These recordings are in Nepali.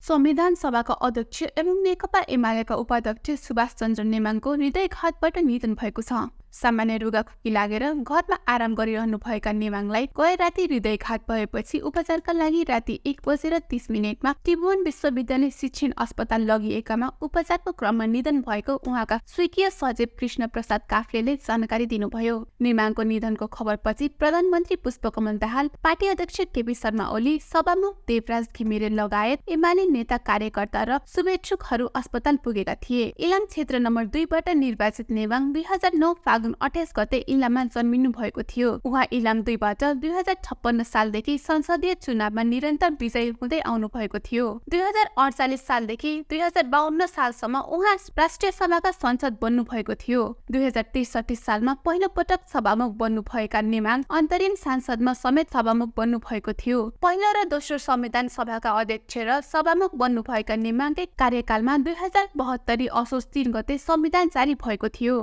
संविधान सभाका अध्यक्ष एवं नेकपा एमालेका उपाध्यक्ष सुभाष चन्द्र नेमाङको हृदयघातबाट निधन भएको छ। सामान्य रुगाखोकी लागेर घरमा आराम गरिरहनु भएका नेमाङलाई गए राति हृदयघात भएपछि उपचारका लागि राति 1:30 त्रिभुवन विश्वविद्यालय शिक्षण अस्पताल लगिएकामा उपचारको क्रममा निधन भएको उहाँका स्वीकीय सचिव कृष्ण प्रसाद काफ्लेले जानकारी दिनुभयो। नेमाङको निधनको खबरपछि प्रधानमन्त्री पुष्पकमल दाहाल, पार्टी अध्यक्ष केपी शर्मा ओली, सभामुख देवराज घिमिरे लगायत एमाले नेता, कार्यकर्ता र शुभेच्छुकहरू अस्पताल पुगेका थिए। इलाम क्षेत्र नम्बर 2 बाट निर्वाचित नेवाङ 2009 फागुन 28 गते इलाममा जन्मिनु भएको थियो। उहाँ इलाम 2 बाट 2056 सालदेखि संसदीय चुनावमा निरन्तर विजयी हुँदै आउनु भएको थियो। 2048 सालदेखि 2052 सालसम्म उहाँ राष्ट्रिय सभाका संसद बन्नु भएको थियो। 2063 सालमा पहिलो पटक सभामुख बन्नु भएका नेमाङ अन्तरिम सांसदमा समेत सभामुख बन्नु भएको थियो। पहिलो र दोस्रो संविधान सभाका अध्यक्ष र सभामुख बन्नु भएका नेमाङकै कार्यकालमा 2072 असोज 3 गते संविधान जारी भएको थियो।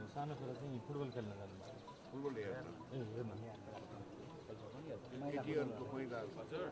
सानो छोरा चाहिँ फुटबल खेल्न जान्छ। फुटबल हेर्न ए हेर्न केटीहरुको पहिला हजुर